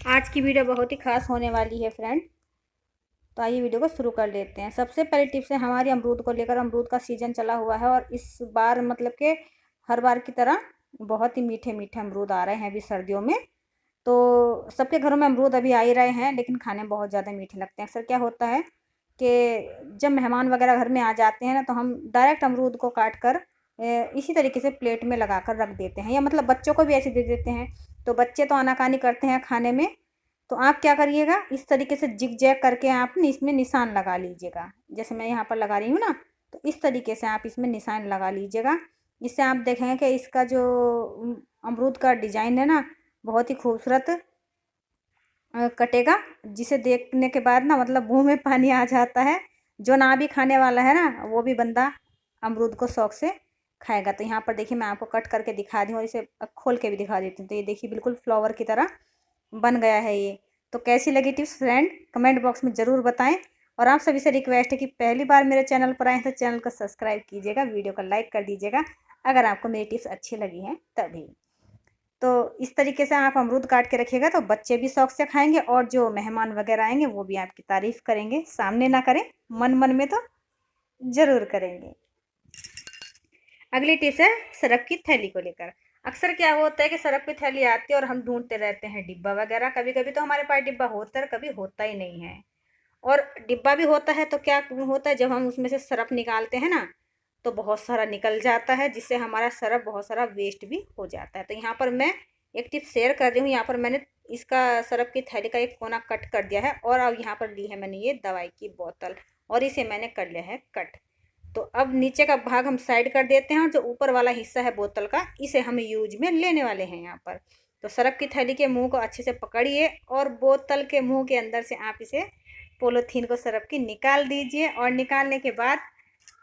आज की वीडियो बहुत ही खास होने वाली है फ्रेंड। तो आइए वीडियो को शुरू कर लेते हैं। सबसे पहली टिप्स है हमारी अमरूद को लेकर। अमरूद का सीजन चला हुआ है और इस बार मतलब कि हर बार की तरह बहुत ही मीठे मीठे अमरूद आ रहे हैं अभी सर्दियों में। तो सबके घरों में अमरूद अभी आ ही रहे हैं, लेकिन खाने में बहुत ज़्यादा मीठे लगते हैं। अक्सर क्या होता है कि जब मेहमान वगैरह घर में आ जाते हैं ना, तो हम डायरेक्ट अमरूद को काट कर इसी तरीके से प्लेट में लगा कर रख देते हैं, या मतलब बच्चों को भी ऐसे दे देते हैं। तो बच्चे तो आनाकानी करते हैं खाने में। तो आप क्या करिएगा, इस तरीके से जिग जैग करके आप इसमें निशान लगा लीजिएगा। जैसे मैं यहाँ पर लगा रही हूँ ना, तो इस तरीके से आप इसमें निशान लगा लीजिएगा। इससे आप देखेंगे कि इसका जो अमरूद का डिजाइन है ना, बहुत ही खूबसूरत कटेगा, जिसे देखने के बाद ना मतलब मुंह में पानी आ जाता है। जो ना भी खाने वाला है ना, वो भी बंदा अमरूद को शौक से खाएगा। तो यहाँ पर देखिए, मैं आपको कट करके दिखा दी हूँ और इसे खोल के भी दिखा देती हूँ। तो ये देखिए, बिल्कुल फ्लावर की तरह बन गया है ये। तो कैसी लगी टिप्स फ्रेंड, कमेंट बॉक्स में ज़रूर बताएं। और आप सभी से रिक्वेस्ट है कि पहली बार मेरे चैनल पर आए हैं तो चैनल को सब्सक्राइब कीजिएगा, वीडियो को लाइक कर दीजिएगा अगर आपको मेरी टिप्स अच्छी लगी हैं तभी। तो इस तरीके से आप अमरूद काट के रखिएगा तो बच्चे भी शौक से खाएंगे, और जो मेहमान वगैरह आएंगे वो भी आपकी तारीफ करेंगे। सामने ना करें, मन मन में तो ज़रूर करेंगे। अगली टिप्स है सरफ की थैली को लेकर। अक्सर क्या होता है कि सरफ की थैली आती है और हम ढूंढते रहते हैं डिब्बा वगैरह। कभी कभी तो हमारे पास डिब्बा होता है, कभी होता ही नहीं है। और डिब्बा भी होता है तो क्या होता है, जब हम उसमें से सरफ निकालते हैं ना, तो बहुत सारा निकल जाता है, जिससे हमारा सरफ बहुत सारा वेस्ट भी हो जाता है। तो यहाँ पर मैं एक टिप शेयर कर रही हूँ। यहाँ पर मैंने इसका सरफ की थैली का एक कोना कट कर दिया है, और अब यहाँ पर ली है मैंने ये दवाई की बोतल, और इसे मैंने कर लिया है कट। तो अब नीचे का भाग हम साइड कर देते हैं, और जो ऊपर वाला हिस्सा है बोतल का, इसे हम यूज में लेने वाले हैं यहाँ पर। तो सरफ की थैली के मुंह को अच्छे से पकड़िए, और बोतल के मुंह के अंदर से आप इसे पोलोथीन को सरफ की निकाल दीजिए। और निकालने के बाद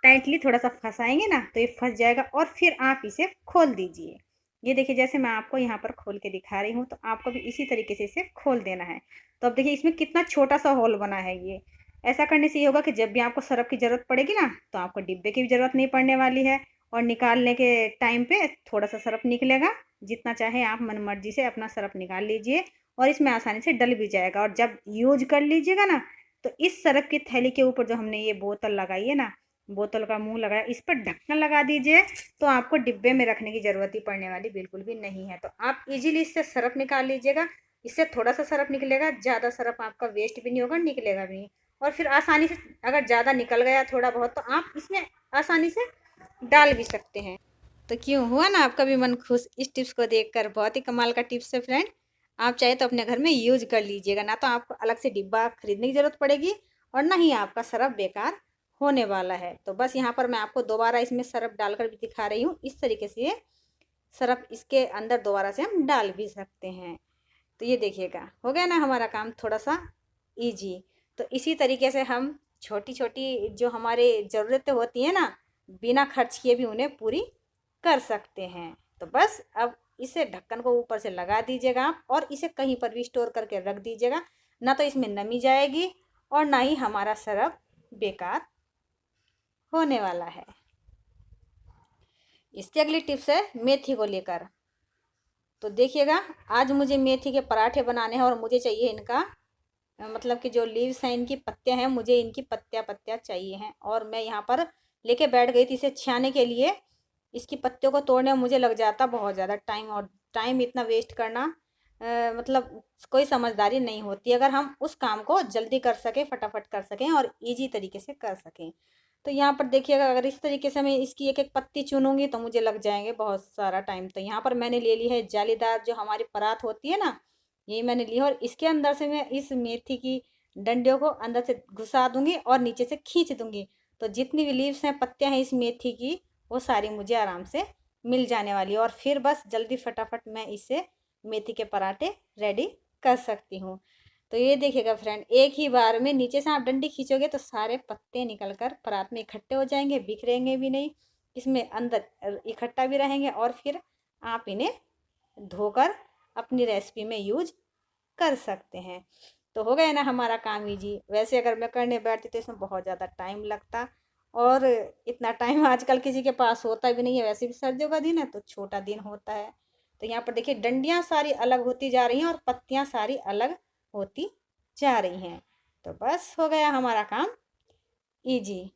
टाइटली थोड़ा सा फंसाएंगे ना, तो ये फंस जाएगा, और फिर आप इसे खोल दीजिए। ये देखिए, जैसे मैं आपको यहाँ पर खोल के दिखा रही हूँ, तो आपको भी इसी तरीके से इसे खोल देना है। तो अब देखिए, इसमें कितना छोटा सा होल बना है ये। ऐसा करने से ये होगा कि जब भी आपको सरफ की ज़रूरत पड़ेगी ना, तो आपको डिब्बे की भी ज़रूरत नहीं पड़ने वाली है। और निकालने के टाइम पे थोड़ा सा सरफ निकलेगा, जितना चाहे आप मन मर्जी से अपना सरफ निकाल लीजिए, और इसमें आसानी से डल भी जाएगा। और जब यूज कर लीजिएगा ना, तो इस सरफ की थैली के ऊपर जो हमने ये बोतल लगाई है ना, बोतल का मुंह लगाया, इस पर ढक्कन लगा दीजिए। तो आपको डिब्बे में रखने की ज़रूरत ही पड़ने वाली बिल्कुल भी नहीं है। तो आप इजीली इससे सरफ निकाल लीजिएगा। इससे थोड़ा सा सरफ निकलेगा, ज़्यादा सरफ आपका वेस्ट भी नहीं होगा, निकलेगा भी नहीं। और फिर आसानी से, अगर ज़्यादा निकल गया थोड़ा बहुत, तो आप इसमें आसानी से डाल भी सकते हैं। तो क्यों हुआ ना आपका भी मन खुश इस टिप्स को देखकर। बहुत ही कमाल का टिप्स है फ्रेंड। आप चाहे तो अपने घर में यूज कर लीजिएगा, ना तो आपको अलग से डिब्बा खरीदने की ज़रूरत पड़ेगी, और ना ही आपका सरफ बेकार होने वाला है। तो बस यहाँ पर मैं आपको दोबारा इसमें सरफ डालकर भी दिखा रही हूँ। इस तरीके से सरफ इसके अंदर दोबारा से हम डाल भी सकते हैं। तो ये देखिएगा, हो गया ना हमारा काम थोड़ा सा ईजी। तो इसी तरीके से हम छोटी छोटी जो हमारे ज़रूरतें होती हैं ना, बिना खर्च किए भी उन्हें पूरी कर सकते हैं। तो बस अब इसे ढक्कन को ऊपर से लगा दीजिएगा आप, और इसे कहीं पर भी स्टोर करके रख दीजिएगा। ना तो इसमें नमी जाएगी, और ना ही हमारा सरफ बेकार होने वाला है। इसकी अगली टिप्स है मेथी को लेकर। तो देखिएगा, आज मुझे मेथी के पराठे बनाने हैं, और मुझे चाहिए इनका मतलब कि जो लीव्स हैं, इनकी पत्तियां हैं, मुझे इनकी पत्तियां चाहिए हैं। और मैं यहाँ पर लेके बैठ गई थी इसे छियाने के लिए। इसकी पत्तियों को तोड़ने में मुझे लग जाता बहुत ज़्यादा टाइम, और टाइम इतना वेस्ट करना मतलब कोई समझदारी नहीं होती, अगर हम उस काम को जल्दी कर सकें, फटाफट कर सकें, और इजी तरीके से कर सकें। तो यहाँ पर देखिएगा, अगर इस तरीके से मैं इसकी एक एक पत्ती चुनूंगी तो मुझे लग जाएंगे बहुत सारा टाइम। तो यहाँ पर मैंने ले ली है जालीदार जो हमारी परात होती है ना, यही मैंने ली है, और इसके अंदर से मैं इस मेथी की डंडियों को अंदर से घुसा दूंगी और नीचे से खींच दूंगी। तो जितनी भी लीव्स हैं, पत्तियां हैं इस मेथी की, वो सारी मुझे आराम से मिल जाने वाली है। और फिर बस जल्दी फटाफट मैं इससे मेथी के पराठे रेडी कर सकती हूँ। तो ये देखिएगा फ्रेंड, एक ही बार में नीचे से आप डंडी खींचोगे तो सारे पत्ते निकल कर परात में इकट्ठे हो जाएंगे, बिखरेंगे भी नहीं, इसमें अंदर इकट्ठा भी रहेंगे। और फिर आप इन्हें धोकर अपनी रेसिपी में यूज कर सकते हैं। तो हो गया ना हमारा काम ईजी। वैसे अगर मैं करने बैठती तो इसमें बहुत ज़्यादा टाइम लगता, और इतना टाइम आजकल किसी के पास होता भी नहीं है। वैसे भी सर्दियों का दिन है तो छोटा दिन होता है, तो यहाँ पर देखिए डंडियाँ सारी अलग होती जा रही हैं और पत्तियाँ सारी अलग होती जा रही हैं। तो बस हो गया हमारा काम ईजी।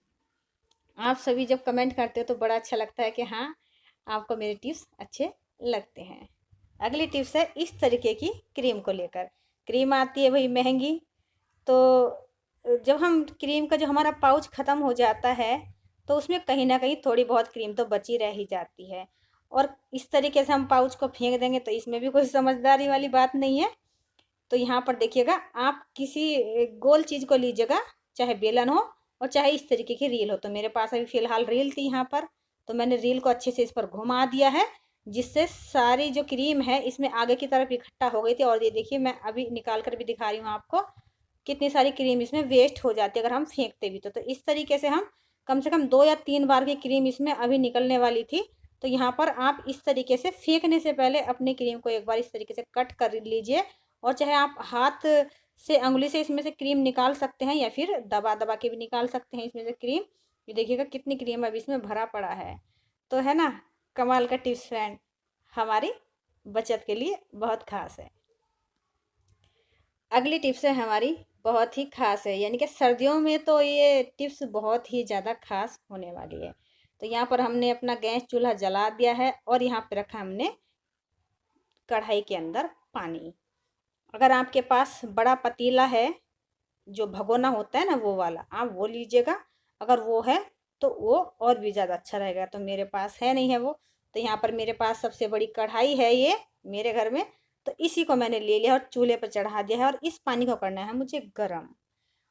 आप सभी जब कमेंट करते हो तो बड़ा अच्छा लगता है कि हाँ, आपको मेरे टिप्स अच्छे लगते हैं। अगली टिप्स है इस तरीके की क्रीम को लेकर। क्रीम आती है भाई महंगी, तो जब हम क्रीम का जो हमारा पाउच ख़त्म हो जाता है तो उसमें कहीं ना कहीं थोड़ी बहुत क्रीम तो बची रह ही जाती है, और इस तरीके से हम पाउच को फेंक देंगे तो इसमें भी कोई समझदारी वाली बात नहीं है। तो यहाँ पर देखिएगा, आप किसी गोल चीज़ को लीजिएगा, चाहे बेलन हो और चाहे इस तरीके की रील हो। तो मेरे पास अभी फ़िलहाल रील थी यहाँ पर, तो मैंने रील को अच्छे से इस पर घुमा दिया है, जिससे सारी जो क्रीम है इसमें आगे की तरफ इकट्ठा हो गई थी। और ये देखिए मैं अभी निकाल कर भी दिखा रही हूँ आपको, कितनी सारी क्रीम इसमें वेस्ट हो जाती है अगर हम फेंकते भी तो इस तरीके से हम कम से कम 2 या 3 बार की क्रीम इसमें अभी निकलने वाली थी। तो यहाँ पर आप इस तरीके से फेंकने से पहले अपनी क्रीम को एक बार इस तरीके से कट कर लीजिए, और चाहे आप हाथ से अंगुली से इसमें से क्रीम निकाल सकते हैं या फिर दबा दबा के भी निकाल सकते हैं इसमें से क्रीम। ये देखिएगा कितनी क्रीम अभी इसमें भरा पड़ा है। तो है ना कमाल का टिप्स फ्रेंड, हमारी बचत के लिए बहुत खास है। अगली टिप्स है हमारी बहुत ही खास है, यानी कि सर्दियों में तो ये टिप्स बहुत ही ज़्यादा खास होने वाली है। तो यहाँ पर हमने अपना गैस चूल्हा जला दिया है और यहाँ पे रखा हमने कढ़ाई के अंदर पानी। अगर आपके पास बड़ा पतीला है, जो भगोना होता है ना वो वाला, आप वो लीजिएगा। अगर वो है तो वो और भी ज़्यादा अच्छा रहेगा। तो मेरे पास है नहीं है वो, तो यहाँ पर मेरे पास सबसे बड़ी कढ़ाई है ये मेरे घर में, तो इसी को मैंने ले लिया और चूल्हे पर चढ़ा दिया है। और इस पानी को करना है मुझे गर्म,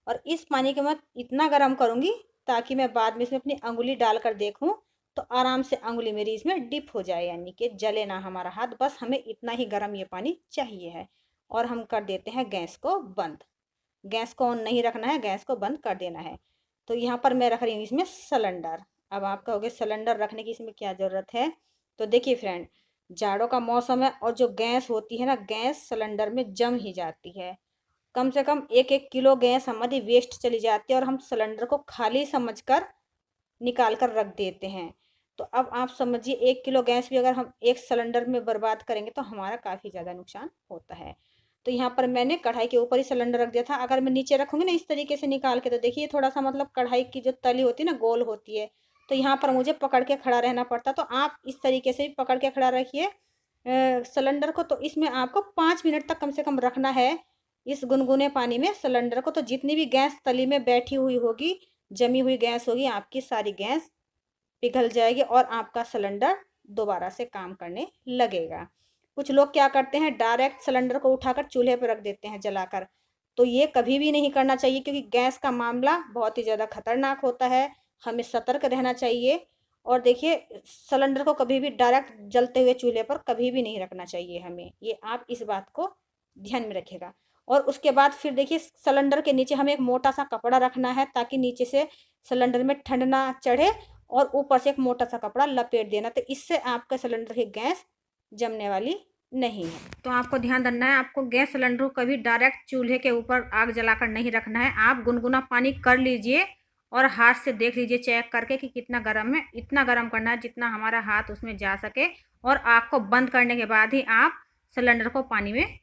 और इस पानी को मैं इतना गर्म करूँगी ताकि मैं बाद में इसमें अपनी अंगुली डालकर देखूँ तो आराम से अंगुली मेरी इसमें डिप हो जाए, यानी कि जले ना हमारा हाथ। बस हमें इतना ही गर्म ये पानी चाहिए है। और हम कर देते हैं गैस को बंद। गैस को ऑन नहीं रखना है, गैस को बंद कर देना है। तो यहाँ पर मैं रख रही हूँ इसमें सिलेंडर। अब आप कहोगे सिलेंडर रखने की इसमें क्या ज़रूरत है? तो देखिए फ्रेंड, जाड़ों का मौसम है और जो गैस होती है ना, गैस सिलेंडर में जम ही जाती है। कम से कम 1-1 किलो गैस हमारी वेस्ट चली जाती है, और हम सिलेंडर को खाली समझकर निकाल कर रख देते हैं। तो अब आप समझिए 1 किलो गैस भी अगर हम एक सिलेंडर में बर्बाद करेंगे तो हमारा काफ़ी ज़्यादा नुकसान होता है। तो यहाँ पर मैंने कढ़ाई के ऊपर ही सिलेंडर रख दिया था। अगर मैं नीचे रखूँगी ना इस तरीके से निकाल के, तो देखिए थोड़ा सा मतलब कढ़ाई की जो तली होती है ना गोल होती है, तो यहाँ पर मुझे पकड़ के खड़ा रहना पड़ता। तो आप इस तरीके से भी पकड़ के खड़ा रखिए सिलेंडर को। तो इसमें आपको 5 मिनट तक कम से कम रखना है इस गुनगुने पानी में सिलेंडर को। तो जितनी भी गैस तली में बैठी हुई होगी, जमी हुई गैस होगी, आपकी सारी गैस पिघल जाएगी और आपका सिलेंडर दोबारा से काम करने लगेगा। कुछ लोग क्या करते हैं, डायरेक्ट सिलेंडर को उठाकर चूल्हे पर रख देते हैं जलाकर। तो ये कभी भी नहीं करना चाहिए, क्योंकि गैस का मामला बहुत ही ज़्यादा खतरनाक होता है। हमें सतर्क रहना चाहिए। और देखिए सिलेंडर को कभी भी डायरेक्ट जलते हुए चूल्हे पर कभी भी नहीं रखना चाहिए हमें, ये आप इस बात को ध्यान में रखिएगा। और उसके बाद फिर देखिए सिलेंडर के नीचे हमें एक मोटा सा कपड़ा रखना है, ताकि नीचे से सिलेंडर में ठंड ना चढ़े, और ऊपर से एक मोटा सा कपड़ा लपेट देना। तो इससे आपके सिलेंडर की गैस जमने वाली नहीं है। तो आपको ध्यान रखना है, आपको गैस सिलेंडर को कभी डायरेक्ट चूल्हे के ऊपर आग जलाकर नहीं रखना है। आप गुनगुना पानी कर लीजिए और हाथ से देख लीजिए चेक करके कि कितना गर्म है। इतना गर्म करना है जितना हमारा हाथ उसमें जा सके, और आग को बंद करने के बाद ही आप सिलेंडर को पानी में